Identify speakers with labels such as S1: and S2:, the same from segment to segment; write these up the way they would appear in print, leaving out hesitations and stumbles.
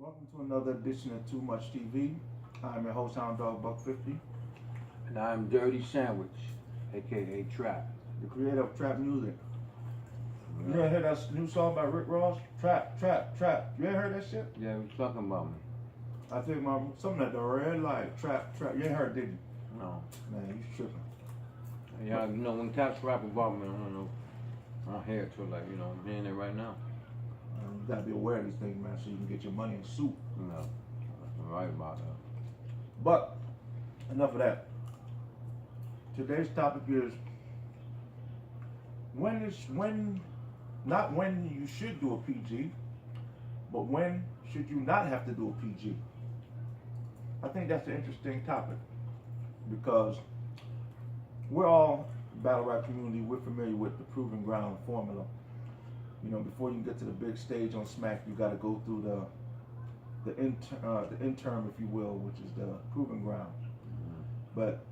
S1: Welcome to another edition of Too Much TV. I'm your host, Hound Dog Buck 50,
S2: And I'm Dirty Sandwich, aka Trap.
S1: the creator of trap music. You ever heard that new song by Rick Ross? Trap, trap, trap. You ever heard that shit?
S2: Yeah, he was talking about me.
S1: I think something at the red light. Trap, trap. You ain't heard it, did you?
S2: No.
S1: Man, you tripping.
S2: Yeah, you know, when cats rap about me, I don't know. I don't hear it till like, I'm hearing it right now.
S1: You gotta be aware of these things, man, so you can get your money in soup.
S2: No. I'm right about that.
S1: But enough of that. Today's topic is not when you should do a PG, but when should you not have to do a PG? I think that's an interesting topic because we're all battle rap community. We're familiar with the proving ground formula. You know, before you can get to the big stage on Smack, you got to go through the interim, if you will, which is the proving ground. But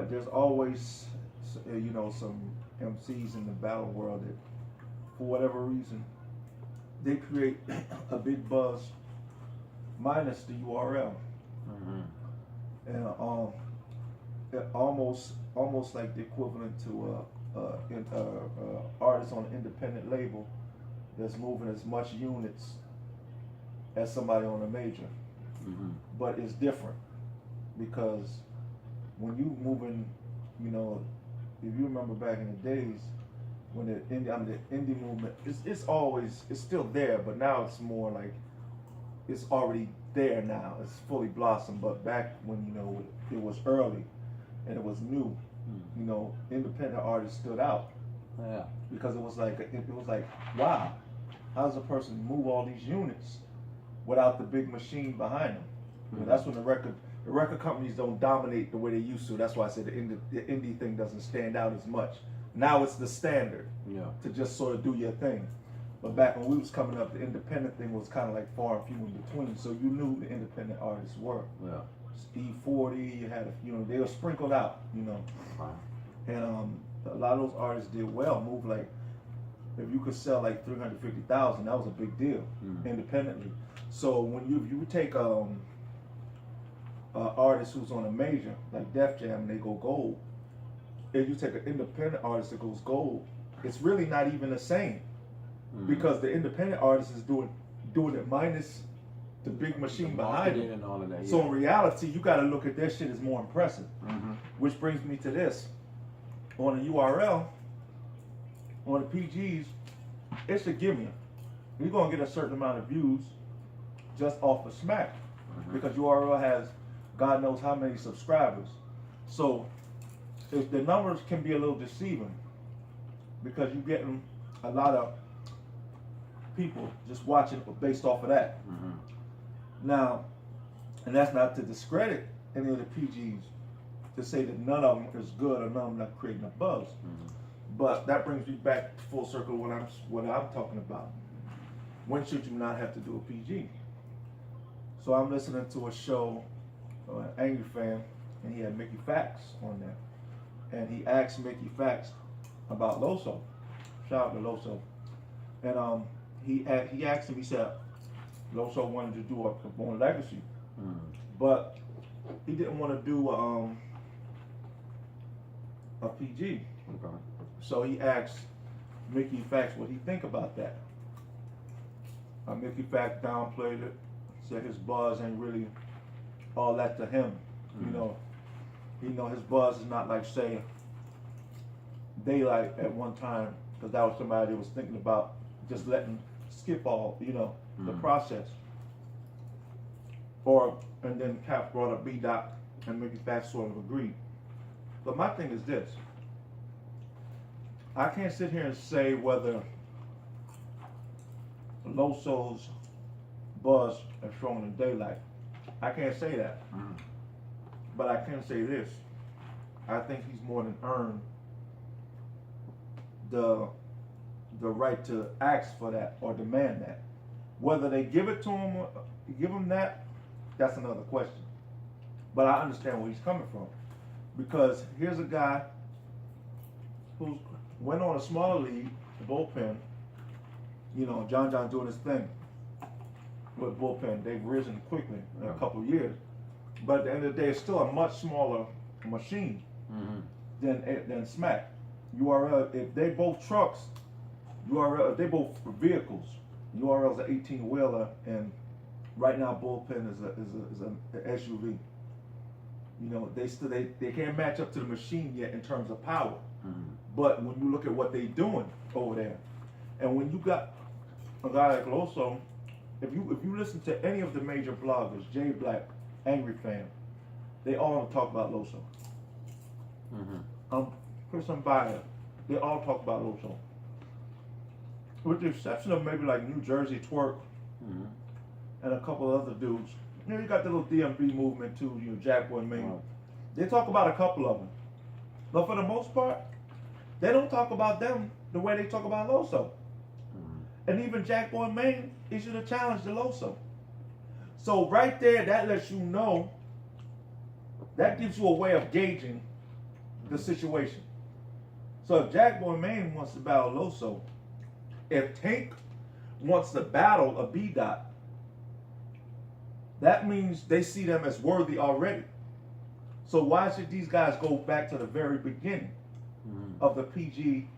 S1: there's always some MCs in the battle world that, for whatever reason, they create a big buzz minus the URL, and almost like the equivalent to artist on an independent label that's moving as much units as somebody on a major. But it's different because when you moving, if you remember back in the days when the indie movement, it's still there, but now it's more like it's already there now. It's fully blossomed. But back when it was early and it was new, independent artists stood out.
S2: Yeah.
S1: Because it was like wow, how does a person move all these units without the big machine behind them? That's when the record companies don't dominate the way they used to. That's why I said the indie thing doesn't stand out as much. Now it's the standard to just sort of do your thing. But back when we was coming up, the independent thing was kind of like far and few in between. So you knew who the independent artists were.
S2: Yeah.
S1: Steve 40, you had they were sprinkled out, and a lot of those artists did well. Moved like, if you could sell like 350,000, that was a big deal independently. So when you would take artist who's on a major like Def Jam and they go gold, if you take an independent artist that goes gold, it's really not even the same because the independent artist is doing it minus the big machine behind it.
S2: And all of that,
S1: So in reality, you got to look at their shit as more impressive. Which brings me to this: on the URL, on the PGs, it's a gimme. You're gonna get a certain amount of views just off of Smack because URL has God knows how many subscribers. So if the numbers can be a little deceiving because you're getting a lot of people just watching based off of that. Now, and that's not to discredit any of the PGs to say that none of them is good or none of them are creating a buzz. But that brings me back full circle to what I'm talking about. When should you not have to do a PG? So I'm listening to a show, Angry Fan, and he had Mickey Fax on there. And he asked Mickey Fax about Loso. Shout out to Loso. And he asked him, he said, Loso wanted to do a Born Legacy, but he didn't want to do a PG.
S2: Okay.
S1: So he asked Mickey Fax what he think about that. Mickey Fax downplayed it, said his buzz ain't really all that to him. His buzz is not like, say, Daylight at one time, because that was somebody that was thinking about just letting skip all, the process. And then Cap brought up B-Dot and Mickey Fax sort of agreed. But my thing is this: I can't sit here and say whether Loso's buzz is strong in Daylight. I can't say that. But I can say this: I think he's more than earned the right to ask for that or demand that. Whether they give it to him or give him that, that's another question. But I understand where he's coming from. Because here's a guy who went on a smaller league, the bullpen, John doing his thing. with bullpen. They've risen quickly in a couple of years. But at the end of the day, it's still a much smaller machine than Smack. URL, if they both trucks, URL, if they both vehicles, URL's an 18-wheeler, and right now bullpen is an SUV. You know, they can't match up to the machine yet in terms of power. But when you look at what they're doing over there, and when you got a guy like Loso, if you listen to any of the major bloggers, Jay Black, Angry Fan, they all talk about Loso. Chris Bayer, they all talk about Loso. With the exception of maybe like New Jersey Twerk and a couple of other dudes. You know, you got the little DMV movement too, you know, Jack Boy Maine. Wow. They talk about a couple of them. But for the most part, they don't talk about them the way they talk about Loso. And even Jack Boy Maine issued a challenge to Loso. So right there, that lets you know, that gives you a way of gauging the situation. So if Jack Boy Maine wants to battle Loso, if Tank wants to battle a B-Dot, that means they see them as worthy already. So why should these guys go back to the very beginning of the PG?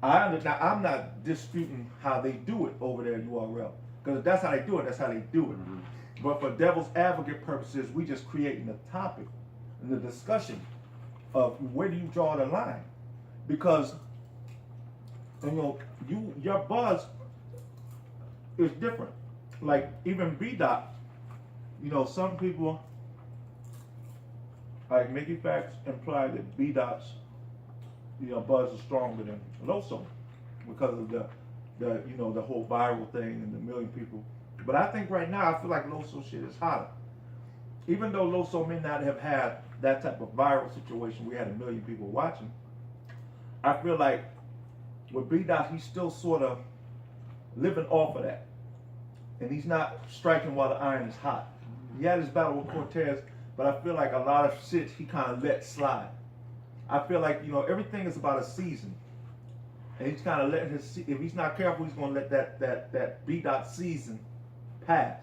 S1: Now, I'm not disputing how they do it over there at URL, because if that's how they do it, that's how they do it. But for devil's advocate purposes, we just creating the topic and the discussion of where do you draw the line? Because you know, your buzz is different. Like even B-Dot, you know, some people like Mickey Facts imply that B-Dot's, you know, buzz is stronger than Loso because of the you know, the whole viral thing and the million people. But I think right now I feel like Loso shit is hotter. Even though Loso may not have had that type of viral situation, we had 1 million people watching. I feel like with B-Dot, he's still sort of living off of that. And he's not striking while the iron is hot. He had his battle with Cortez, but I feel like a lot of shit he kind of let slide. I feel like, you know, everything is about a season. And he's kind of letting if he's not careful, he's going to let that B-Dot season pass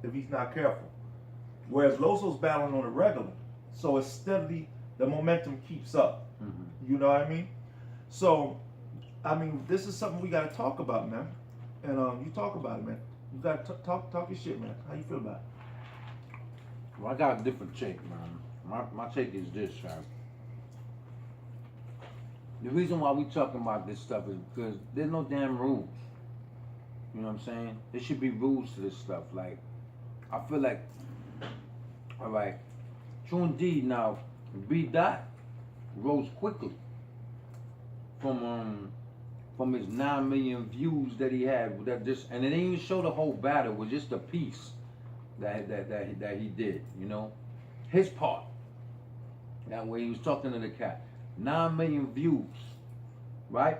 S1: if he's not careful. Whereas Loso's battling on a regular. So it's steadily, the momentum keeps up. You know what I mean? So, I mean, this is something we got to talk about, man. And you talk about it, man. You got to talk your shit, man. How you feel about it?
S2: Well, I got a different take, man. My take is this, right? The reason why we talking about this stuff is because there's no damn rules. You know what I'm saying? There should be rules to this stuff. Like, I feel like, all right, true indeed. Now, B-Dot rose quickly from his 9 million views that he had. That just, and it didn't even show the whole battle. It was just a piece that he did. You know, his part. That way he was talking to the cat. 9 million views, right?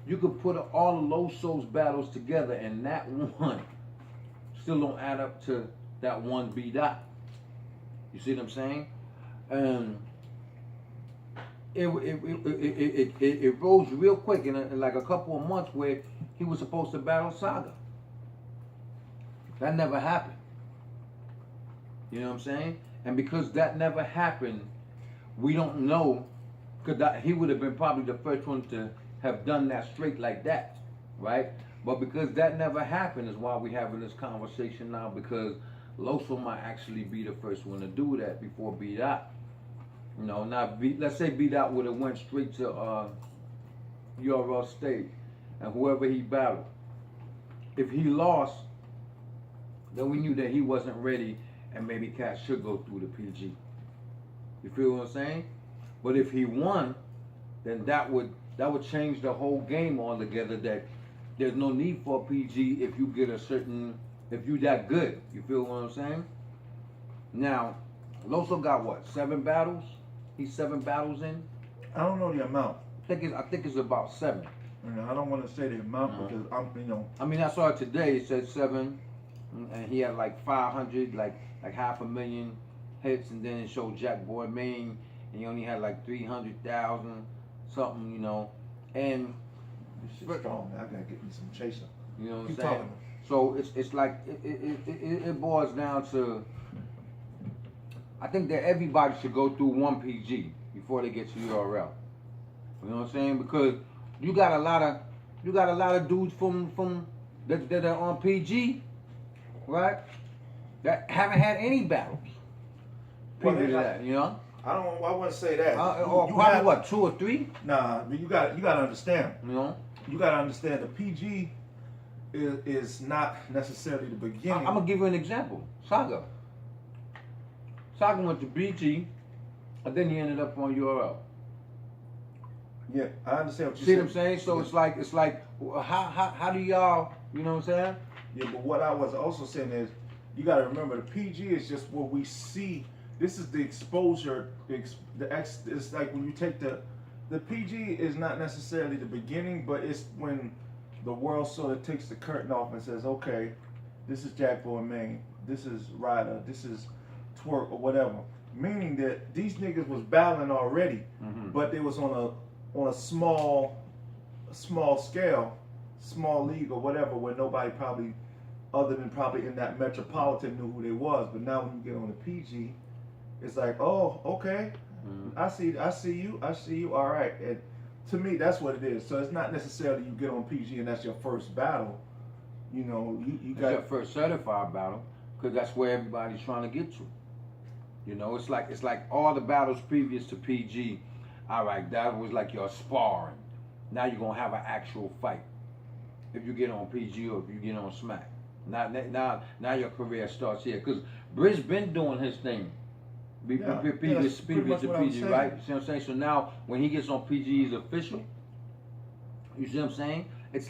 S2: You could put all of Loso's battles together, and that one still don't add up to that one B-Dot. You see what I'm saying? It rose real quick in like a couple of months where he was supposed to battle Saga. That never happened. You know what I'm saying? And because that never happened, we don't know. Because he would have been probably the first one to have done that straight like that, right? But because that never happened is why we're having this conversation now, because Loso might actually be the first one to do that before B-Dot. You know, now let's say B-Dot would have went straight to URL State and whoever he battled. If he lost, then we knew that he wasn't ready and maybe Cat should go through the PG. You feel what I'm saying? But if he won, then that would change the whole game altogether. That there's no need for a PG if you get if you that good. You feel what I'm saying? Now, Loso got what? 7 battles? He's 7 battles in.
S1: I don't know the amount.
S2: I think it's about 7.
S1: You know, I don't want to say the amount because you know.
S2: I mean, I saw it today. It said 7, and he had like 500, like 500,000 hits, and then it showed Jack Boy Maine. And he only had like 300,000 something, you know. And
S1: this shit's strong, man. I gotta get me some chaser.
S2: You know what I'm
S1: Keep
S2: saying?
S1: talking.
S2: So it's like it boils down to. I think that everybody should go through one PG before they get to URL. You know what I'm saying? Because you got a lot of dudes from that are on PG, right? That haven't had any battles.
S1: Well,
S2: People that, you know.
S1: I wouldn't say that.
S2: Or probably what, 2 or 3?
S1: Nah, you got to understand.
S2: You know.
S1: You got to understand the PG is not necessarily the beginning.
S2: I'm gonna give you an example. Saga went to PG, and then he ended up on URL.
S1: Yeah, I understand what you
S2: see what I'm saying? So yeah. it's like how do y'all, you know what I'm saying?
S1: Yeah, but what I was also saying is, you got to remember the PG is just what we see. This is the exposure. It's like when you take the PG is not necessarily the beginning, but it's when the world sort of takes the curtain off and says, okay, this is Jack Boy Maine, this is Ryder, this is Twerk or whatever. Meaning that these niggas was battling already, but they was on a small scale, small league or whatever, where nobody probably, other than probably in that metropolitan, knew who they was. But now when you get on the PG, it's like, oh, okay, I see you, all right. And to me, that's what it is. So it's not necessarily you get on PG and that's your first battle. You know, you got
S2: your first certified battle, because that's where everybody's trying to get to. You know, it's like all the battles previous to PG. All right, that was like your sparring. Now you're gonna have an actual fight. If you get on PG or if you get on Smack, now your career starts here. Because Briz been doing his thing. Previous to PG, right? You see what I'm saying? So now when he gets on PG, he's official. You see what I'm saying? It's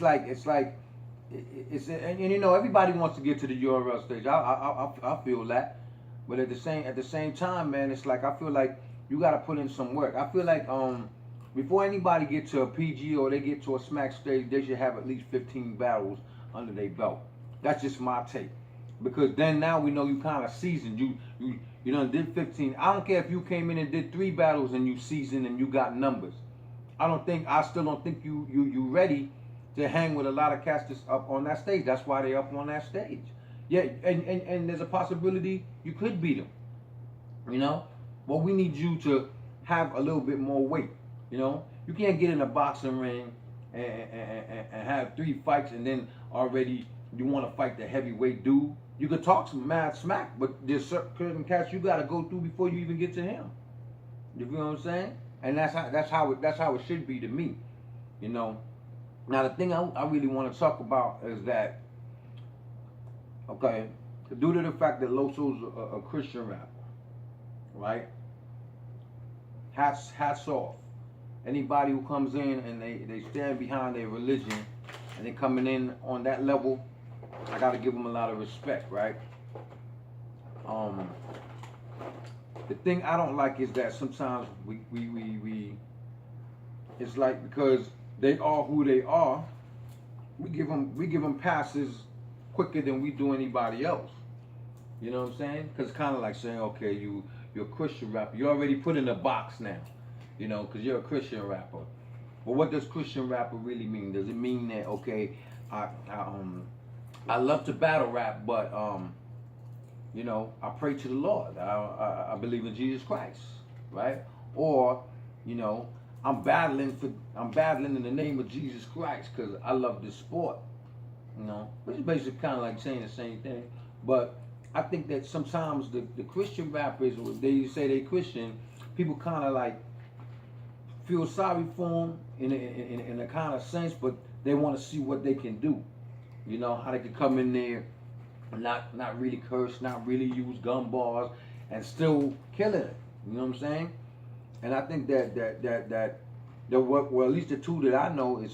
S2: and you know, everybody wants to get to the URL stage. I feel that. But at the same time, man, it's like I feel like you gotta put in some work. I feel like before anybody get to a PG or they get to a Smack stage, they should have at least 15 battles under their belt. That's just my take. Because then now we know you kind of seasoned. You done did 15. I don't care if you came in and did 3 battles and you seasoned and you got numbers. I still don't think you ready to hang with a lot of cats that's up on that stage. That's why they up on that stage. Yeah, and there's a possibility you could beat them. You know? But we need you to have a little bit more weight. You know? You can't get in a boxing ring and have 3 fights and then already you want to fight the heavyweight dude. You could talk some mad smack, but there's certain cats you got to go through before you even get to him. You feel what I'm saying? And that's how it should be to me. You know? Now the thing I really want to talk about is that, okay, due to the fact that Loso's a Christian rapper, right? Hats off. Anybody who comes in and they stand behind their religion and they coming in on that level, I gotta give them a lot of respect, right? The thing I don't like is that sometimes we it's like because they are who they are, we give them passes quicker than we do anybody else. You know what I'm saying? Because it's kind of like saying, okay, you're a Christian rapper. You're already put in a box now, you know, because you're a Christian rapper. But what does Christian rapper really mean? Does it mean that, okay, I love to battle rap, but you know, I pray to the Lord. I believe in Jesus Christ, right? Or, you know, I'm battling in the name of Jesus Christ because I love this sport. You know, which is basically kind of like saying the same thing. But I think that sometimes the Christian rappers, they say they Christian, people kind of like feel sorry for them in a kind of sense, but they want to see what they can do. You know, how they can come in there and not really curse, not really use gun bars, and still killing it. You know what I'm saying? And I think that well, at least the 2 that I know is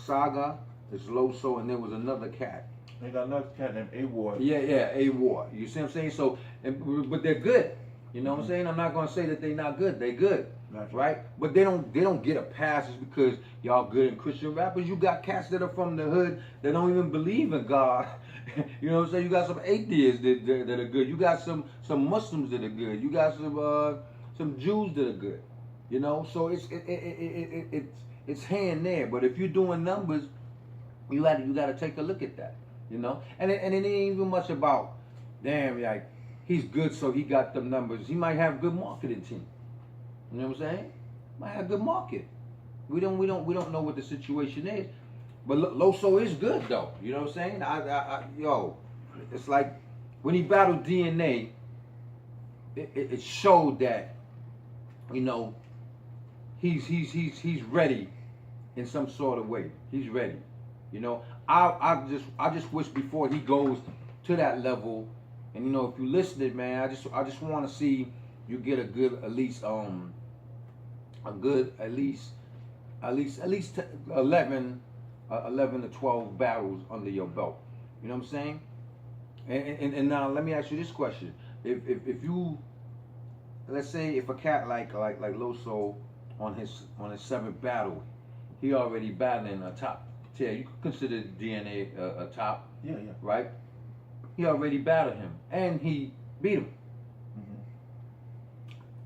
S2: Saga, it's Loso, and there was another cat.
S1: They got another cat named A-Ward.
S2: Yeah, A-Ward. You see what I'm saying? So, but they're good. You know what I'm saying? I'm not gonna say that they're not good. They're good, right? But they don't get a pass just because y'all good in Christian rappers. You got cats that are from the hood that don't even believe in God. You know what I'm saying? You got some atheists that are good. You got some Muslims that are good. You got some Jews that are good. You know, so it's here and there. But if you're doing numbers, You got to take a look at that, you know. And it ain't even much about, damn, like he's good, so he got them numbers. He might have good marketing team. You know what I'm saying? Might have good market. We don't know what the situation is, but Loso is good though. You know what I'm saying? Yo, it's like when he battled DNA, it showed that, you know, he's ready in some sort of way. He's ready. You know, I just wish before he goes to that level, and you know, if you listening, man, I just want to see you get a good at least 11 to 12 battles under your belt. You know what I'm saying? And now let me ask you this question: if you, let's say if a cat like Loso on his seventh battle, he already battling a top tier. You could consider DNA a top.
S1: Yeah.
S2: Right? He already battled him and he beat him.
S1: Mm-hmm.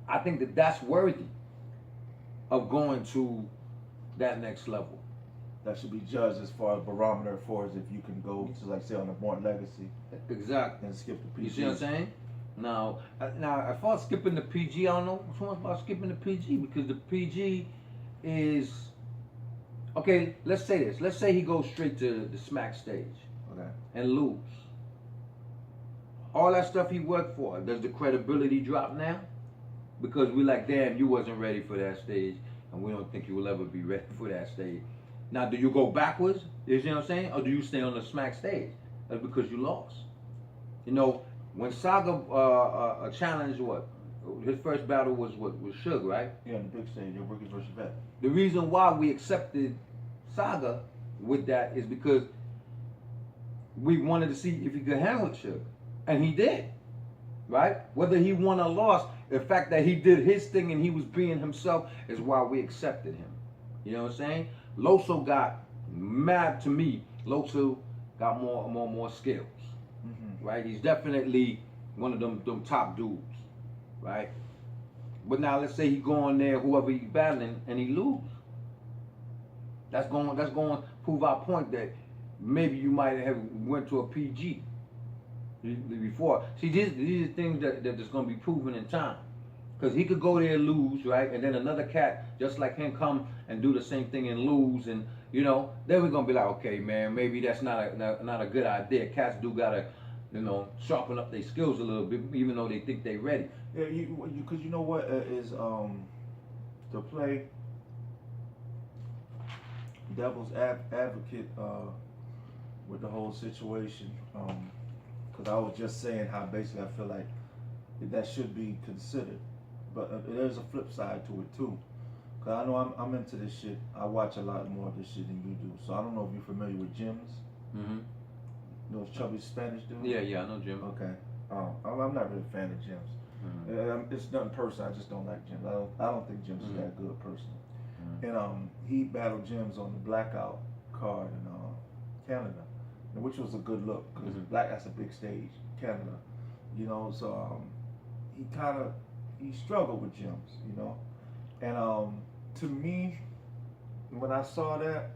S2: I think that's worthy of going to that next level.
S1: That should be judged as far as barometer for as if you can go to, like, say, on the Born Legacy.
S2: Exactly.
S1: And skip the PG.
S2: You see what I'm saying? Now, as far as skipping the PG, I don't know so much about skipping the PG, because the PG is, okay, let's say this. Let's say he goes straight to the smack stage.
S1: Okay.
S2: And lose. All that stuff he worked for, does the credibility drop now? Because we like, damn, you wasn't ready for that stage, and we don't think you will ever be ready for that stage. Now, do you go backwards? You see what I'm saying? Or do you stay on the smack stage? That's because you lost. You know, when Saga challenged what? His first battle was what? Was Suge, right?
S1: Yeah, in the big stage, your Rookies versus Vet.
S2: The reason why we accepted Saga with that is because we wanted to see if he could handle Suge. And he did. Right? Whether he won or lost, the fact that he did his thing and he was being himself is why we accepted him. You know what I'm saying? Loso got mad to me. Loso got more skills. Mm-hmm. Right? He's definitely one of them top dudes. Right? But now let's say he go on there, whoever he's battling, and he lose. That's going to prove our point that maybe you might have went to a PG before. See, these are things that is going to be proven in time. Because he could go there and lose, right? And then another cat just like him come and do the same thing and lose. And, you know, then we're going to be like, okay, man, maybe that's not a good idea. Cats do got to, you know, sharpen up their skills a little bit, even though they think they're ready.
S1: Yeah, because you know what is to play devil's advocate with the whole situation. Because I was just saying how basically I feel like that should be considered, but there's a flip side to it too. Because I know I'm into this shit. I watch a lot more of this shit than you do. So I don't know if you're familiar with gyms. Mm-hmm. Those chubby Spanish dudes.
S2: Yeah, I know Jim.
S1: Okay. I'm not really a fan of gyms. Mm-hmm. It's nothing personal. I just don't like gyms. I don't think gyms is that good personally. Mm-hmm. And he battled gyms on the Blackout card in Canada, which was a good look because that's a big stage, Canada, you know. So he struggled with gyms, you know. And to me, when I saw that,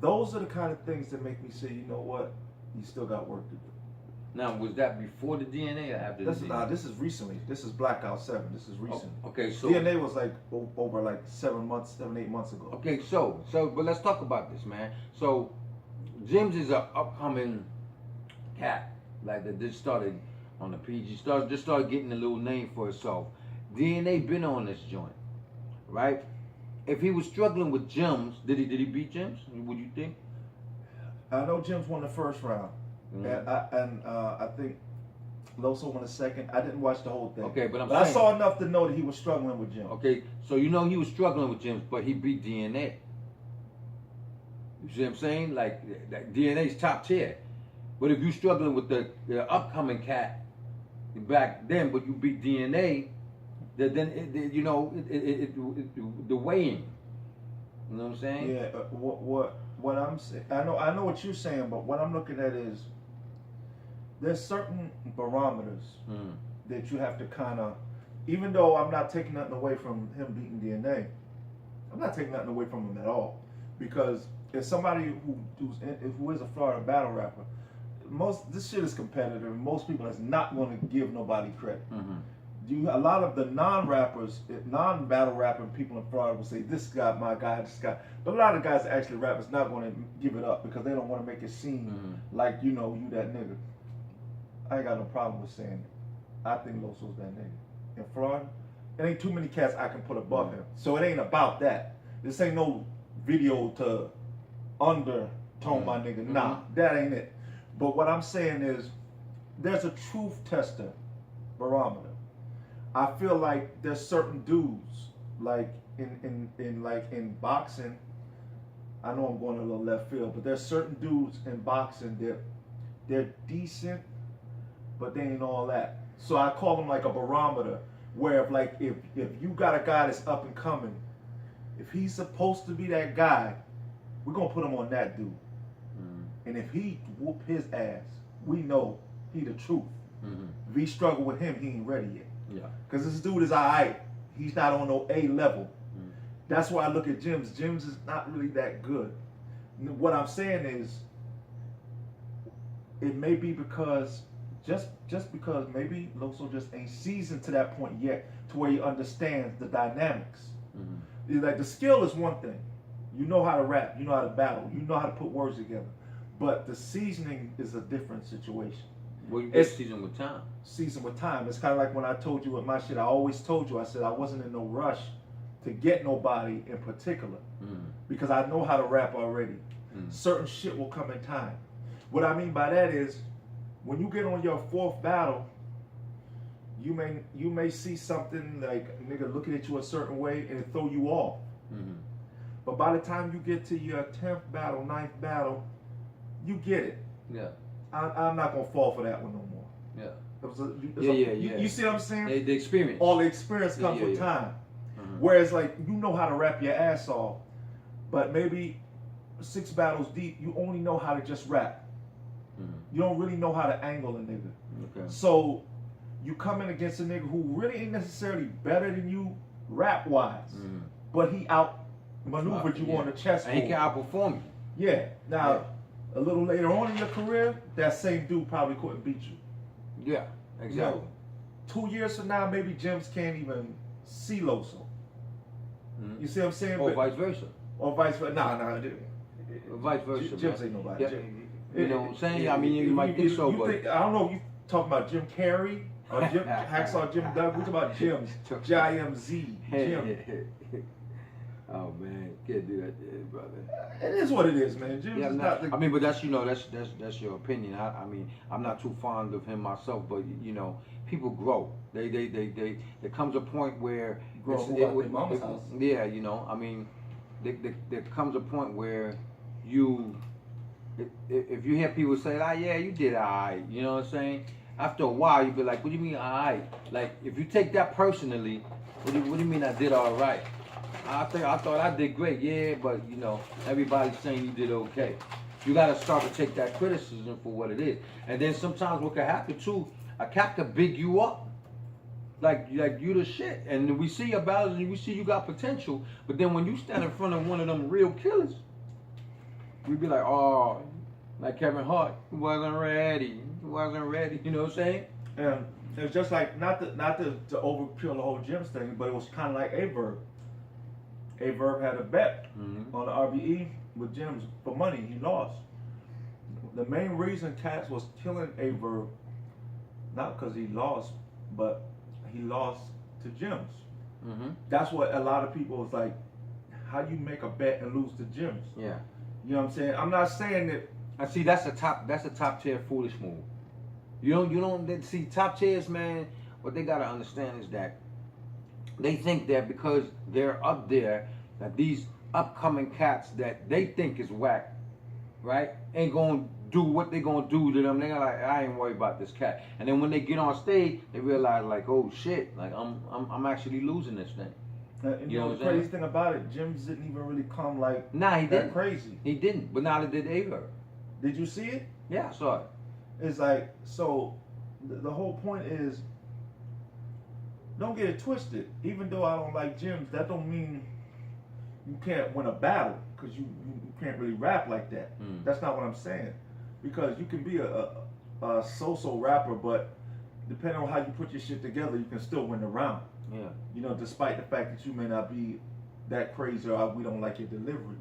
S1: those are the kind of things that make me say, you know what, you still got work to do.
S2: Now, was that before the DNA or after the DNA?
S1: This is recently. This is Blackout 7. This is recent.
S2: Oh, okay, so
S1: DNA was like over like 7, 8 months ago.
S2: Okay, so but let's talk about this, man. So Jims is an upcoming cat, like that just started on the PG, just started getting a little name for itself. DNA been on this joint, right? If he was struggling with Jims, did he beat Jims? Would you think?
S1: I know Jims won the first round. Mm-hmm. And I think Loso won the second. I didn't watch the whole thing.
S2: Okay, but
S1: I saw enough to know that he was struggling with Jims.
S2: Okay, so you know he was struggling with Jims, but he beat DNA. You see what I'm saying? Like DNA's top tier. But if you're struggling with the upcoming cat back then, but you beat DNA, then you know the weighing. You know what I'm saying?
S1: Yeah. What I'm saying, I know what you're saying, but what I'm looking at is there's certain barometers that you have to kind of, even though I'm not taking nothing away from him beating DNA, I'm not taking nothing away from him at all, because if somebody who is a Florida battle rapper, this shit is competitive, and most people is not going to give nobody credit. A lot of the non-battle rapping people in Florida will say, this guy, my guy, this guy. But a lot of guys that actually rap is not going to give it up because they don't want to make it seem like, you that nigga. I ain't got no problem with saying it. I think Loso's that nigga. In Florida, there ain't too many cats I can put above him. So it ain't about that. This ain't no video to undertone my nigga. Nah, that ain't it. But what I'm saying is, there's a truth tester barometer. I feel like there's certain dudes, like in boxing. I know I'm going a little left field, but there's certain dudes in boxing that they're decent, but they ain't all that. So I call them like a barometer, where if you got a guy that's up and coming, if he's supposed to be that guy, we're gonna put him on that dude. And if he whoop his ass, we know he the truth. If he struggle with him, he ain't ready yet.
S2: Yeah.
S1: Because this dude is alright. He's not on no A level. That's why I look at Jims. Jims is not really that good. What I'm saying is, it may be because just because maybe Loso just ain't seasoned to that point yet, to where he understands the dynamics. Like, the skill is one thing. You know how to rap. You know how to battle. You know how to put words together. But the seasoning is a different situation.
S2: Well, you get seasoned with time.
S1: Seasoned with time. It's kind of like when I told you with my shit. I always told you. I said I wasn't in no rush to get nobody in particular, because I know how to rap already. Certain shit will come in time. What I mean by that is, when you get on your fourth battle, you may see something like a nigga looking at you a certain way and it throw you off. But by the time you get to your 10th battle, 9th battle, you get it. Yeah. I'm not gonna fall for that one no more.
S2: Yeah.
S1: You see what I'm saying?
S2: The experience.
S1: All the experience comes with time. Whereas, like, you know how to rap your ass off, but maybe 6 battles deep, you only know how to just rap. You don't really know how to angle a nigga. Okay. So you come in against a nigga who really ain't necessarily better than you rap wise, but he out maneuvered you on the chessboard.
S2: And he can outperform you.
S1: Yeah. Now, a little later on in your career, that same dude probably couldn't beat you.
S2: Yeah, exactly.
S1: 2 years from now, maybe Jims can't even see Loso. You see what I'm saying?
S2: Or vice versa.
S1: Or vice versa. Nah.
S2: Vice versa.
S1: Jims ain't nobody.
S2: Yeah. You know what I'm saying? I mean, you might think so, but
S1: I don't know if you talking about Jim Carrey or Jim Hacksaw Jim Doug. We talking about Jims. J-I-M-Z. Jim.
S2: Oh man, can't do that, brother.
S1: It is what it is, man. Jims is not the...
S2: I mean, but that's that's your opinion. I mean, I'm not too fond of him myself, but people grow. There comes a point where
S1: mama's house.
S2: Yeah, I mean, there comes a point where if you hear people say, yeah, you did alright, you know what I'm saying? After a while, you be like, what do you mean alright? Like, if you take that personally, what do you mean I did alright? I thought I did great, yeah, but everybody's saying you did okay. You gotta start to take that criticism for what it is. And then sometimes what can happen too, a cat can big you up. Like you the shit. And we see your battles and we see you got potential, but then when you stand in front of one of them real killers, we be like, oh, like Kevin Hart, he wasn't ready. You know what I'm saying?
S1: And it's just like, not to overkill the whole Jims thing, but it was kind of like Averb. Averb had a bet on the RBE with Jims for money. He lost. The main reason Cats was killing Averb, not because he lost, but he lost to Jims. That's what a lot of people was like, how you make a bet and lose to Jims?
S2: Yeah.
S1: You know what I'm saying? I'm not saying that.
S2: I see that's a top tier foolish move. You don't see top tiers, man. What they gotta understand is that they think that because they're up there, that these upcoming cats that they think is whack, right, ain't gonna do what they gonna do to them. They're like, I ain't worried about this cat. And then when they get on stage, they realize like, oh shit, like I'm actually losing this thing.
S1: You know the crazy thing about it, Jims didn't even really come like
S2: he didn't.
S1: Crazy.
S2: He didn't, but now they did Averb.
S1: Did you see it?
S2: Yeah, I saw it.
S1: It's like, so the whole point is, don't get it twisted. Even though I don't like Jims, that don't mean you can't win a battle. because you can't really rap like that. That's not what I'm saying. Because you can be a so-so rapper, but depending on how you put your shit together, you can still win the round.
S2: Yeah.
S1: You know, despite the fact that you may not be that crazy or we don't like your delivery.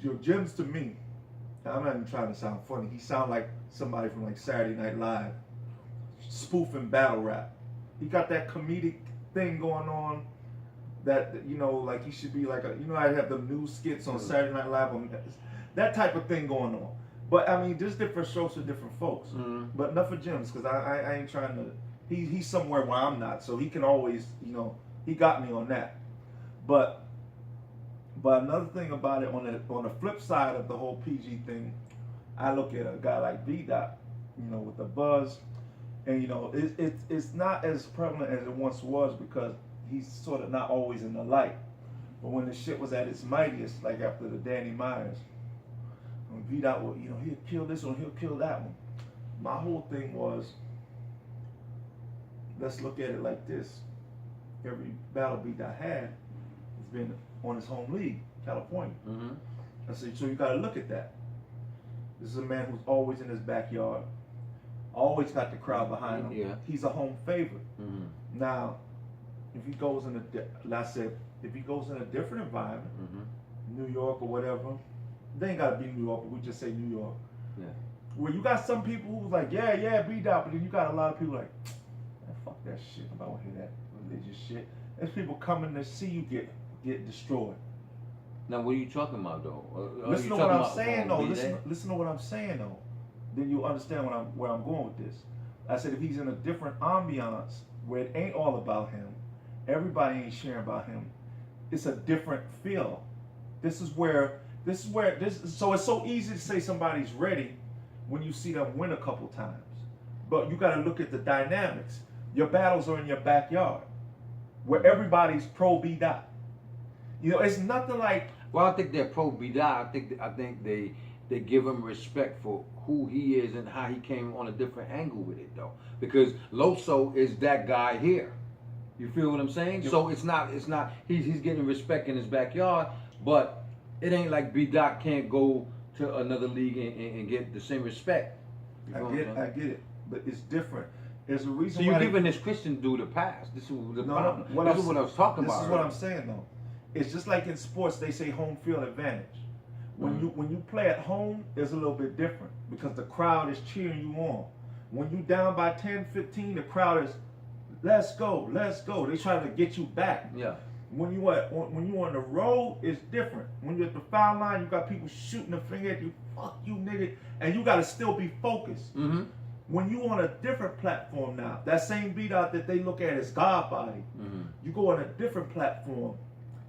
S1: Your gems to me, I'm not even trying to sound funny. He sound like somebody from like Saturday Night Live, spoofing battle rap. He got that comedic thing going on. That, you know, like he should be like a, you know, I have the news skits on Saturday Night Live, that type of thing going on. But I mean, there's different shows for different folks. But enough of Jim's, because I ain't trying to. He's somewhere where I'm not, so he can always, you know, he got me on that. But another thing about it, on the flip side of the whole PG thing, I look at a guy like B-Dot, you know, with the buzz, and you know, it's not as prevalent as it once was because he's sort of not always in the light. But when the shit was at its mightiest, like after the Danny Myers, when B-Dot would, you know, he'll kill this one, he'll kill that one. My whole thing was, let's look at it like this. Every battle B-Dot had has been on his home league, California. I said, so you got to look at that. This is a man who's always in his backyard, always got the crowd behind him.
S2: Yeah.
S1: He's a home favorite. Now, if he goes in if he goes in a different environment, New York or whatever, they ain't gotta be New York, but we just say New York.
S2: Yeah.
S1: Where you got some people who's like, yeah, B-Dot, but then you got a lot of people like, man, fuck that shit. I don't hear that religious shit. There's people coming to see you get destroyed.
S2: Now, what are you talking about though?
S1: Listen to what I'm saying though. Listen to what I'm saying though. Then you'll understand where I'm going with this. I said if he's in a different ambiance where it ain't all about him, everybody ain't sharing about him, it's a different feel. So it's so easy to say somebody's ready when you see them win a couple times. But you gotta look at the dynamics. Your battles are in your backyard where everybody's pro B-Dot. You know, it's nothing like.
S2: Well, I think they're pro B-Dot. I think they give him respect for who he is and how he came on a different angle with it though. Because Loso is that guy here. You feel what I'm saying? Yep. So it's not he's getting respect in his backyard, but it ain't like B-Dot can't go to another league and get the same respect.
S1: I get it, but it's different. There's a reason.
S2: So you're giving this Christian dude a pass. This is what I was talking about.
S1: This is what I'm saying though. It's just like in sports, they say home field advantage. When you play at home, it's a little bit different because the crowd is cheering you on. When you down by 10, 15, the crowd is, let's go. They try to get you back.
S2: Yeah.
S1: When you on the road, it's different. When you're at the foul line, you got people shooting a finger at you, fuck you, nigga, and you got to still be focused. When you on a different platform now, that same B-Dot that they look at as God body, you go on a different platform,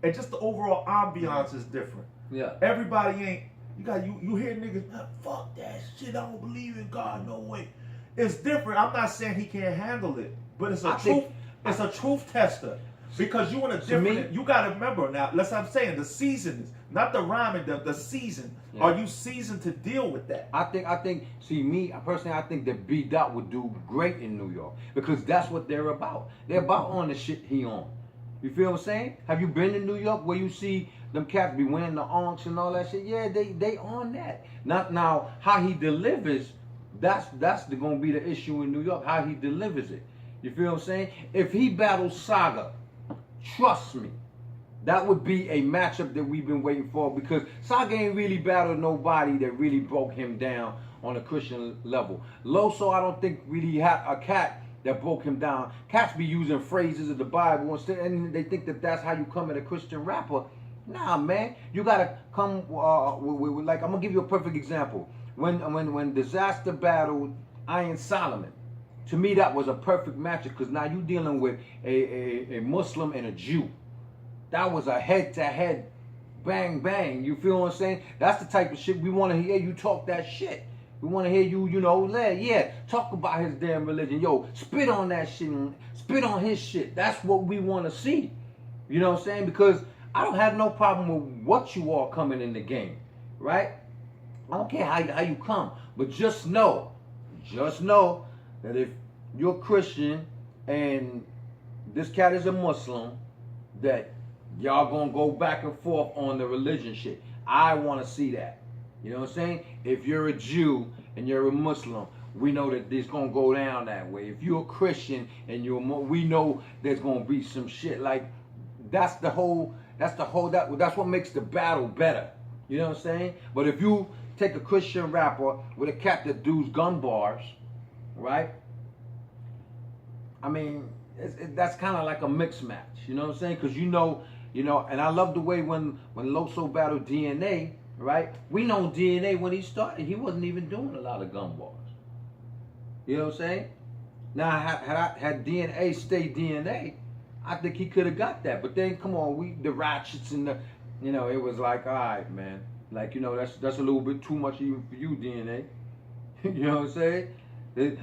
S1: and just the overall ambiance is different.
S2: Yeah.
S1: Everybody ain't. You hear niggas, fuck that shit. I don't believe in God. No way. It's different. I'm not saying he can't handle it, but it's a truth tester. Because you in a different. You gotta remember now. I'm saying the seasons, not the rhyming. The season. Yeah. Are you seasoned to deal with that?
S2: I think. See, me personally, I think that B-Dot would do great in New York because that's what they're about. They're about on the shit he on. You feel what I'm saying? Have you been to New York where you see them cats be wearing the onks and all that shit? Yeah, they on that. Not now how he delivers. That's gonna be the issue in New York. How he delivers it. You feel what I'm saying? If he battles Saga, trust me, that would be a matchup that we've been waiting for because Saga ain't really battled nobody that really broke him down on a Christian level. Loso, I don't think really had a cat that broke him down. Cats be using phrases of the Bible instead, and they think that that's how you come at a Christian rapper. Nah, man, you gotta come with like I'm gonna give you a perfect example. When Disaster battled Iron Solomon, to me that was a perfect matchup because now you dealing with a Muslim and a Jew. That was a head-to-head bang bang. You feel what I'm saying? That's the type of shit we want to hear you talk that shit. We want to hear you, talk about his damn religion. Yo, spit on that shit, spit on his shit. That's what we want to see. You know what I'm saying? Because I don't have no problem with what you all coming in the game, right? I don't care how you come, but just know that if you're Christian and this cat is a Muslim, that y'all gonna go back and forth on the religion shit. I want to see that. You know what I'm saying? If you're a Jew and you're a Muslim, we know that it's gonna go down that way. If you're a Christian and we know there's gonna be some shit like that's what makes the battle better. You know what I'm saying? But if you take a Christian rapper with a cat that does gun bars, right? I mean, that's kind of like a mixed match. You know what I'm saying? Because you know, and I love the way when Loso battled DNA, right? We know DNA when he started, he wasn't even doing a lot of gun bars. You know what I'm saying? Now, had DNA stayed DNA, I think he could have got that. But then, come on, the ratchets and the, it was like, all right, man. Like, that's a little bit too much even for you, DNA. You know what I'm saying?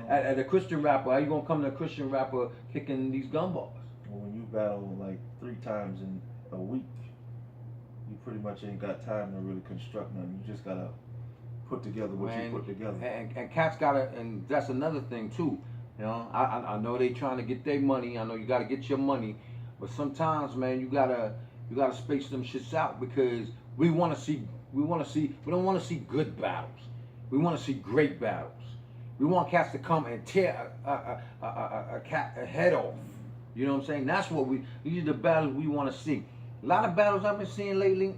S2: At a Christian rapper, how you gonna come to a Christian rapper kicking these gun bars?
S1: Well, when you battle like 3 times in a week, you pretty much ain't got time to really construct nothing. You just gotta put together what you put together.
S2: And cats gotta, and that's another thing too. I know they trying to get their money. I know you gotta get your money, but sometimes, man, you gotta space them shits out because we don't want to see good battles. We want to see great battles. We want cats to come and tear a head off. You know what I'm saying? That's what these are the battles we want to see. A lot of battles I've been seeing lately,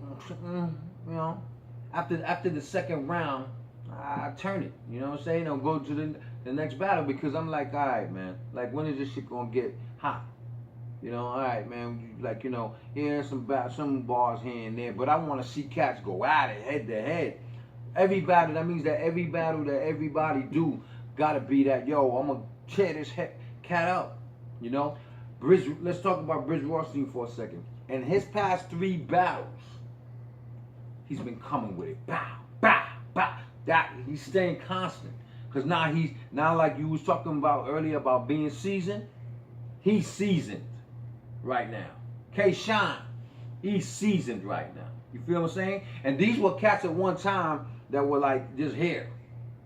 S2: after the second round, I turn it. You know what I'm saying? I'll go to the next battle because I'm like, all right, man. Like, when is this shit gonna get hot? All right, man. Like, here's some bars here and there, but I want to see cats go at it head to head. Every battle, that means that every battle that everybody do gotta be that, yo, I'm gonna tear this cat up. Let's talk about Bridge Rothstein for a second. In his past 3 battles, he's been coming with it. Bow, bow, bow. That he's staying constant. Cause now like you was talking about earlier about being seasoned, he's seasoned right now. K-Shine, he's seasoned right now. You feel what I'm saying? And these were cats at one time that were like just here,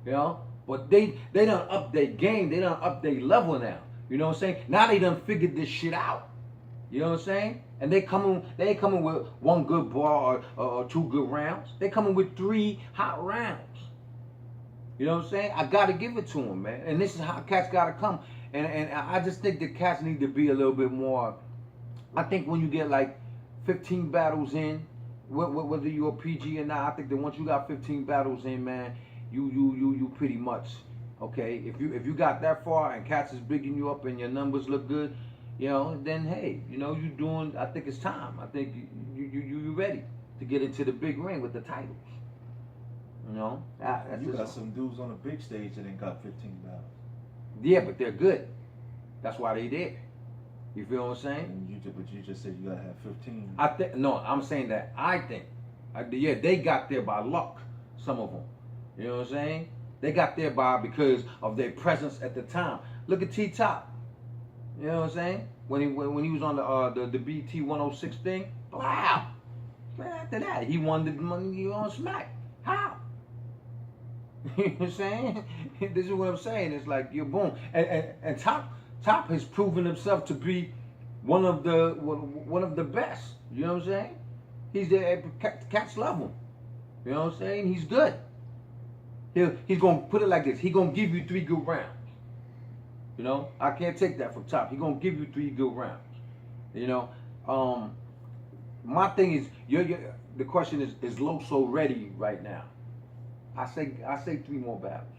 S2: But they done up their game. They done up their level now. You know what I'm saying? Now they done figured this shit out. You know what I'm saying? And they ain't coming with 1 good bar or 2 good rounds. They coming with 3 hot rounds. You know what I'm saying? I gotta give it to them, man. And this is how cats gotta come. And I just think the cats need to be a little bit more. I think when you get like 15 battles in, whether you're a PG or not, I think that once you got 15 battles in, man, you pretty much okay. If you got that far and cats is bigging you up and your numbers look good, then hey, you doing. I think it's time. I think you ready to get into the big ring with the titles.
S1: You got some dudes on the big stage that ain't got 15 battles.
S2: Yeah, but they're good. That's why they there. You feel what I'm saying?
S1: But you just said you gotta have 15.
S2: I'm saying that I think. They got there by luck. Some of them. You know what I'm saying? They got there because of their presence at the time. Look at T-Top. You know what I'm saying? When he was on the pt1 thing. Wow. Right after that, he won the money on Smack. How? You know what I'm saying? This is what I'm saying. It's like you're boom. And Top has proven himself to be one of the best. You know what I'm saying? He's there. Cats love him. You know what I'm saying? He's good. He's gonna put it like this. He's gonna give you 3 good rounds. I can't take that from Top. He's gonna give you 3 good rounds. My thing is, the question is Loso ready right now? I say 3 more battles.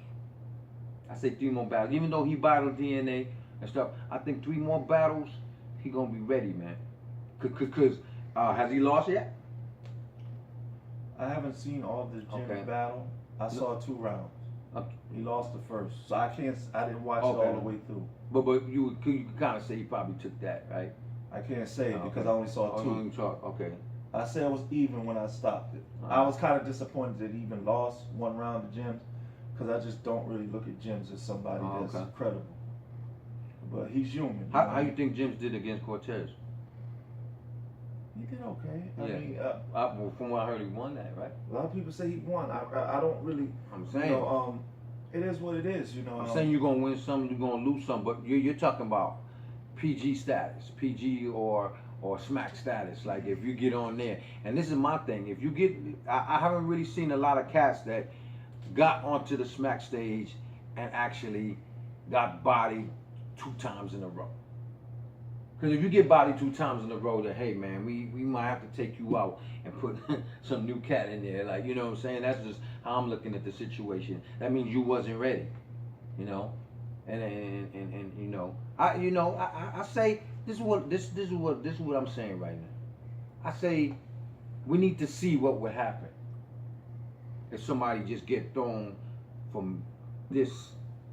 S2: I say 3 more battles. Even though he battled DNA and stuff, I think 3 more battles, he gonna be ready, man. Cause has he lost yet?
S1: I haven't seen all the Jim's battle. I saw 2 rounds.
S2: Okay.
S1: He lost the first, so I didn't watch it all the way through.
S2: But you could kind of say he probably took that, right?
S1: I can't say because I only saw 2.
S2: Okay.
S1: I said it was even when I stopped it. I was kind of disappointed that he even lost 1 round to Jims because I just don't really look at Jims as somebody that's credible. But he's human.
S2: How you think Jims did against Cortez?
S1: He did okay. I mean,
S2: from what I heard, he won that, right?
S1: A lot of people say he won. I don't really.
S2: I'm saying.
S1: It is what it is,
S2: I'm saying you're gonna win some, you're gonna lose some, but you're talking about PG status, PG or or Smack Status. Like if you get on there, and this is my thing. If you get, I haven't really seen a lot of cats that got onto the Smack stage and actually got bodied 2 times in a row. Because if you get bodied 2 times in a row, then hey man, we might have to take you out and put some new cat in there. Like, you know what I'm saying? That's just how I'm looking at the situation. That means you wasn't ready, you know. And you know, I say this is what I'm saying right now. I say we need to see what would happen if somebody just get thrown from this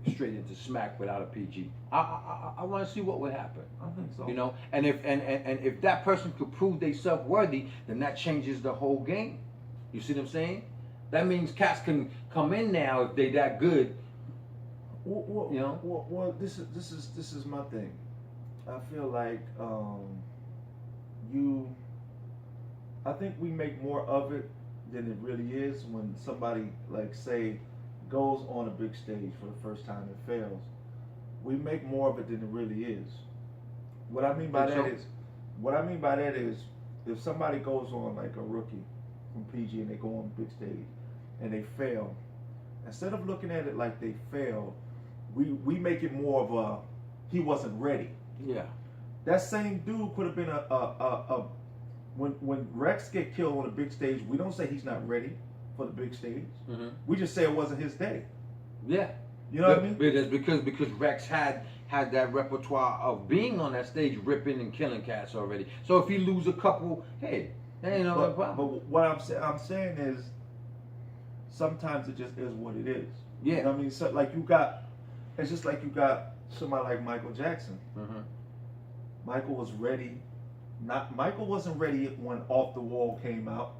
S2: straight into Smack without a PG. I want to see what would happen.
S1: I think so.
S2: You know, and if that person could prove they self-worthy, then that changes the whole game. You see what I'm saying? That means cats can come in now if they that good.
S1: Well,
S2: you know.
S1: Well, this is my thing. I feel like I think we make more of it than it really is when somebody, like, say, goes on a big stage for the first time and fails. We make more of it than it really is. What I mean by that is, if somebody goes on like a rookie from PG and they go on the big stage and they fail, instead of looking at it like they failed, we make it more of a he wasn't ready.
S2: Yeah.
S1: That same dude could have been when Rex get killed on a big stage, we don't say he's not ready for the big stage. Mm-hmm. We just say it wasn't his day.
S2: Yeah.
S1: You know what I mean?
S2: Because Rex had that repertoire of being on that stage, ripping and killing cats already. So if he lose a couple, hey, that ain't no problem.
S1: But what I'm saying is, sometimes it just is what it is.
S2: Yeah.
S1: You know what I mean? So it's just like you got somebody like Michael Jackson. Mm-hmm. Michael was ready. Michael wasn't ready when Off the Wall came out.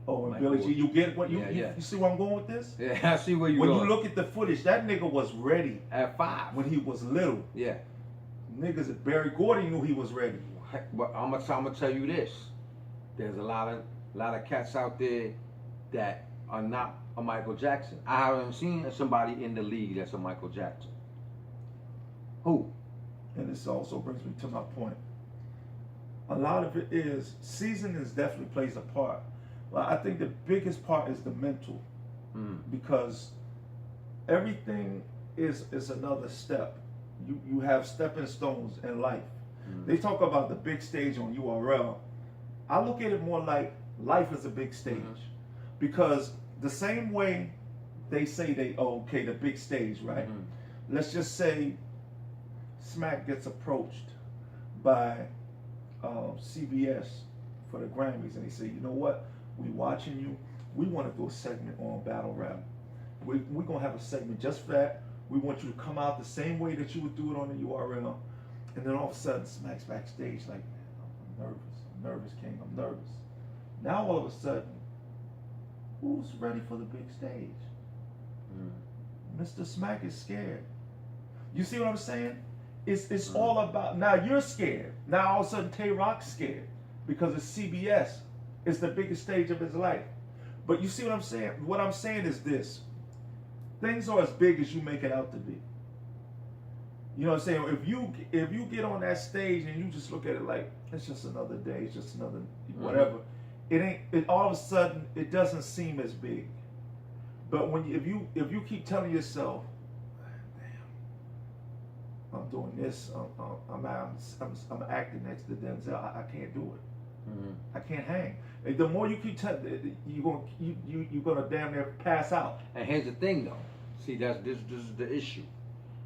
S1: Oh, and Billie Jean, you get what you see where I'm going with this?
S2: Yeah, I see where you're
S1: going.
S2: When
S1: you look at the footage, that nigga was ready
S2: at 5
S1: when he was little.
S2: Yeah,
S1: niggas at Barry Gordy knew he was ready.
S2: But I'm gonna tell you this: there's a lot of cats out there that are not a Michael Jackson. I haven't seen somebody in the league that's a Michael Jackson. Who?
S1: And this also brings me to my point. A lot of it is seasoning definitely plays a part. Well, I think the biggest part is the mental, because everything is another step. You have stepping stones in life. They talk about the big stage on URL. I look at it more like life is a big stage, because the same way they say the big stage, right? Let's just say Smack gets approached by CBS for the Grammys, and they say, you know what? We watching you. We want to do a segment on Battlerap. We're going to have a segment just for that. We want you to come out the same way that you would do it on the URL. And then all of a sudden, Smack's backstage like, man, I'm nervous, King, I'm nervous. Now all of a sudden, who's ready for the big stage? Mr. Smack is scared. You see what I'm saying? It's all about, now you're scared. Now all of a sudden, Tay-Rock's scared because it's CBS. It's the biggest stage of his life. But you see what I'm saying? What I'm saying is this. Things are as big as you make it out to be. You know what I'm saying? If you get on that stage and you just look at it like, it's just another day, it's just another whatever, it all of a sudden, it doesn't seem as big. But if you keep telling yourself, damn, I'm doing this, I'm acting next to Denzel, I can't do it. I can't hang. The more you keep telling, you're gonna damn near pass out.
S2: And here's the thing, though. See, this is the issue,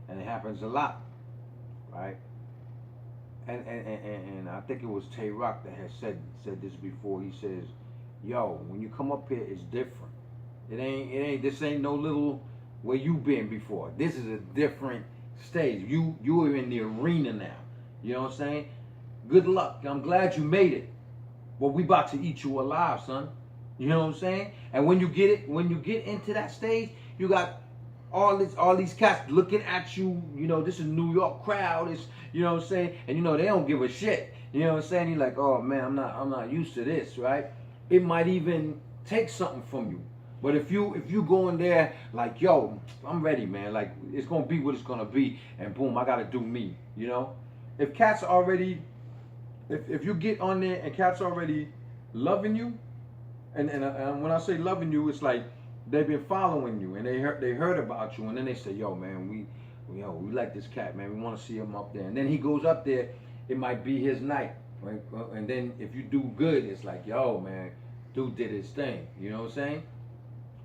S2: and it happens a lot, right? And I think it was Tay-Rock that has said this before. He says, "Yo, when you come up here, it's different. This ain't no little where you been before. This is a different stage. You are in the arena now. You know what I'm saying? Good luck. I'm glad you made it. But we about to eat you alive, son. You know what I'm saying? And when you get into that stage, you got all these cats looking at you. You know, this is New York crowd. It's, you know what I'm saying? And you know they don't give a shit. You know what I'm saying? You're like, oh man, I'm not used to this, right? It might even take something from you. But if you go in there like, yo, I'm ready, man. Like, it's gonna be what it's gonna be, and boom, I gotta do me. You know, if cats already if you get on there and cats already loving you, and when I say loving you, it's like they've been following you and they heard about you, and then they say, yo man, we like this cat, man, we want to see him up there, and then he goes up there, it might be his night, right? And then if you do good, it's like, yo man, dude did his thing, you know what I'm saying?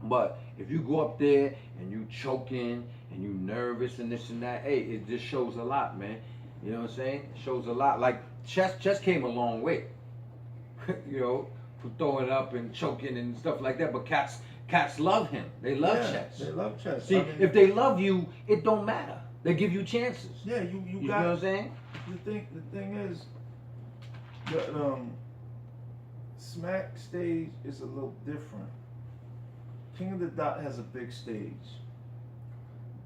S2: But if you go up there and you choking and you nervous and this and that, hey, it just shows a lot, man. You know what I'm saying? It shows a lot. Like Chess came a long way, you know, for throwing up and choking and stuff like that. But cats love him. They love Chess.
S1: They love Chess.
S2: See, if they love you, it don't matter. They give you chances.
S1: Yeah, you
S2: got. You know what I'm saying?
S1: The thing is, the Smack stage is a little different. King of the Dot has a big stage,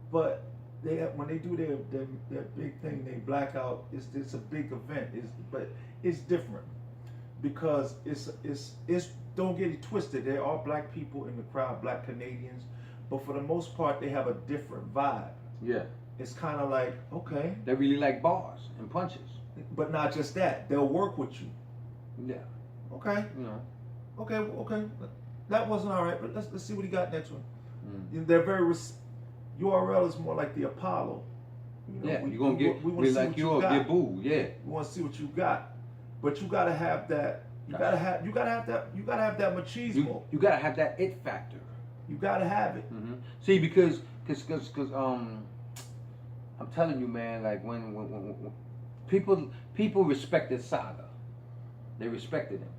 S1: but when they do their big thing, they black out. It's a big event. But it's different because it's don't get it twisted. They're all black people in the crowd, black Canadians, but for the most part, they have a different vibe.
S2: Yeah.
S1: It's kind of like, okay.
S2: They really like bars and punches.
S1: But not just that. They'll work with you.
S2: Yeah.
S1: Okay.
S2: You know.
S1: Okay. That wasn't all right, but let's see what he got next one.
S2: Mm.
S1: They're very URL is more like the Apollo. You know,
S2: yeah, you're gonna get we like you or get boo. Yeah.
S1: We want to see what you got, but you gotta have that. You gotta have that machismo.
S2: You gotta have that it factor.
S1: You gotta have it.
S2: Mm-hmm. See, because I'm telling you, man, like when people respected Saga, they respected him.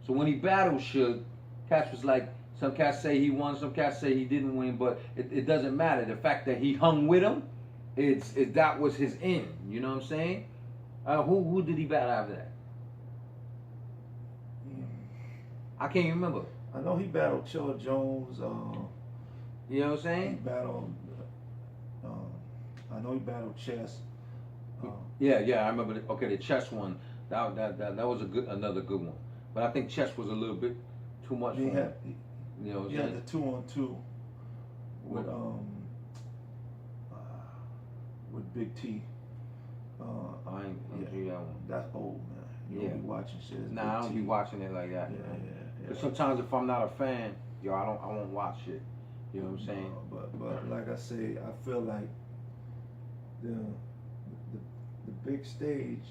S2: So when he battled Suge, cats was like, some cats say he won, some cats say he didn't win, but it doesn't matter. The fact that he hung with him, that was his end. You know what I'm saying? Who did he battle after that? I can't even remember.
S1: I know he battled Chilla Jones.
S2: You know what I'm saying?
S1: He battled. I know he battled Chess.
S2: Yeah, I remember. The Chess one. That was another good one. But I think Chess was a little bit too much for him. You know what I'm saying?
S1: He had the 2-on-2 with Big T.
S2: I ain't see that one.
S1: That's old, man. You don't be watching shit.
S2: Nah, I don't be watching it like that.
S1: Yeah.
S2: Cause sometimes if I'm not a fan, I won't watch it. You know what I'm saying?
S1: But like I say, I feel like the big stage,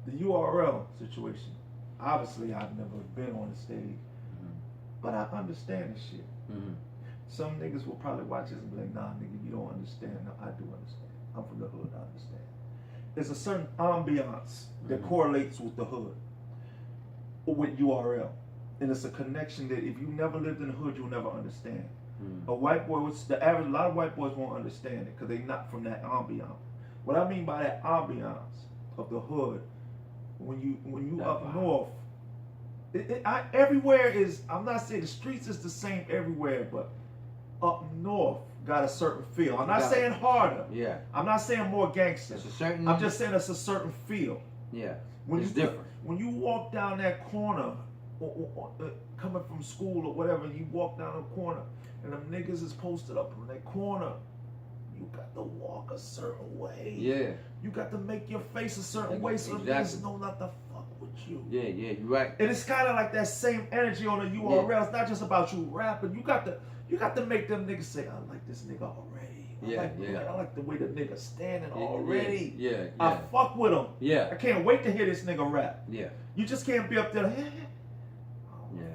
S1: the URL situation. Obviously, I've never been on the stage, but I understand this shit.
S2: Mm-hmm.
S1: Some niggas will probably watch this and be like, nah, nigga, you don't understand. No, I do understand. I'm from the hood, I understand. There's a certain ambiance that correlates with the hood, or with URL. And it's a connection that if you never lived in the hood, you'll never understand. A white boy, a lot of white boys won't understand it because they're not from that ambiance. What I mean by that ambiance of the hood, when you up north, everywhere is, I'm not saying the streets is the same everywhere, but up north got a certain feel. I'm not saying harder.
S2: Yeah.
S1: I'm not saying more gangster.
S2: It's a certain.
S1: I'm just saying it's a certain feel.
S2: Yeah.
S1: It's
S2: different.
S1: When you walk down that corner, coming from school or whatever, you walk down the corner, and them niggas is posted up in that corner. You got to walk a certain way.
S2: Yeah.
S1: You got to make your face a certain way so the niggas know not to fuck with you.
S2: Yeah, you're right.
S1: And it's kind of like that same energy on the URL. Yeah. It's not just about you rapping. You got to make them niggas say, I like this nigga already. I like the way the nigga standing already.
S2: Yeah.
S1: I fuck with him.
S2: Yeah.
S1: I can't wait to hear this nigga rap.
S2: Yeah.
S1: You just can't be up there. I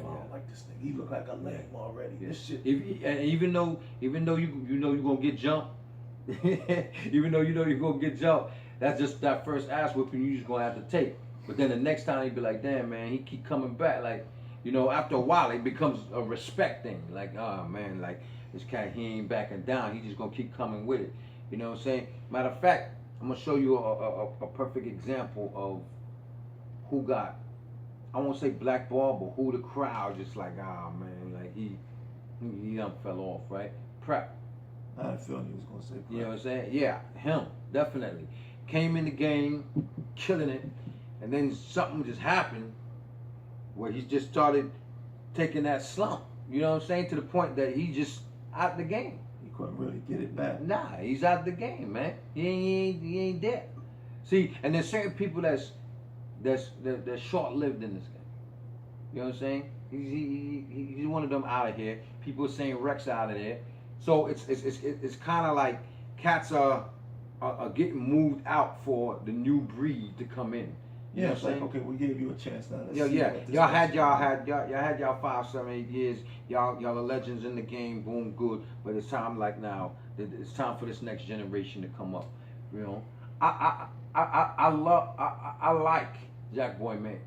S1: don't like this nigga. He look like a lame already. Yeah. This shit.
S2: Even though you know you're gonna get jumped, even though you know you're gonna get jumped, that's just that first ass whipping you just gonna have to take. But then the next time you be like, damn man, he keep coming back. Like, you know, after a while it becomes a respect thing. Like, oh man, like this cat, he ain't backing down. He just gonna keep coming with it. You know what I'm saying? Matter of fact, I'm gonna show you a perfect example of who got, I won't say blackball, but who the crowd just like, ah man, like he done fell off, right? Prep.
S1: I had a feeling he was gonna say Prep.
S2: You know what I'm saying? Yeah, him, definitely. Came in the game, killing it, and then something just happened where he just started taking that slump. You know what I'm saying? To the point that he just out the game.
S1: He couldn't really get it back.
S2: Nah, he's out the game, man. He ain't there. See, and there's certain people that's short-lived in this game. You know what I'm saying? He's one of them out of here. People are saying Rex out of there. So it's kind of like cats are getting moved out for the new breed to come in. You know
S1: it's
S2: what I'm
S1: like,
S2: saying?
S1: okay, we gave you a chance now. Let's
S2: Yeah,
S1: see
S2: yeah.
S1: what this
S2: Y'all had
S1: person-
S2: y'all 5, 7, 8 years. Y'all are legends in the game. Boom, good. But it's time like now. It's time for this next generation to come up. You know, I like Jack Boy Man.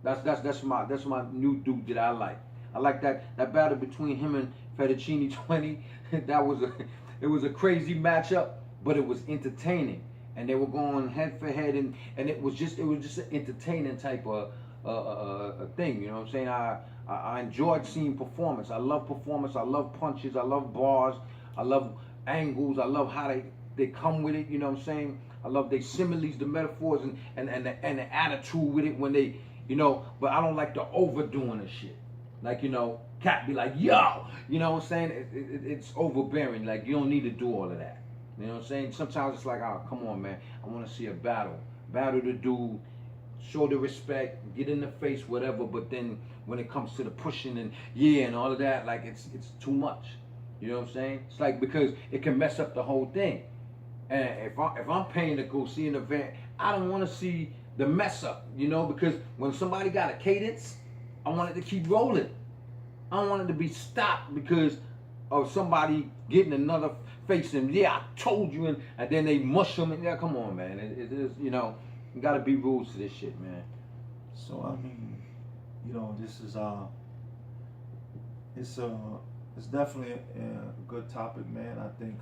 S2: That's my new dude that I like. I like that battle between him and Fettuccine 20. It was a crazy matchup, but it was entertaining. And they were going head for head, and it was just an entertaining type of thing. You know what I'm saying? I enjoyed seeing performance. I love performance. I love punches. I love bars. I love angles. I love how they come with it. You know what I'm saying? I love their similes, the metaphors, and the attitude with it when they, you know. But I don't like the overdoing of shit. Like, you know, Cat be like, yo, you know what I'm saying? It's overbearing. Like, you don't need to do all of that. You know what I'm saying? Sometimes it's like, oh, come on, man. I want to see a battle. Battle the dude, show the respect, get in the face, whatever. But then when it comes to the pushing and all of that, like, it's too much. You know what I'm saying? It's like, because it can mess up the whole thing. And if I'm paying to go see an event, I don't want to see the mess up, you know, because when somebody got a cadence, I want it to keep rolling. I don't want it to be stopped because of somebody getting another face and I told you, and then they mush them, and yeah, come on, man. It is, you know, you gotta be rules to this shit, man.
S1: So I mean, you know, this is it's definitely a good topic, man. I think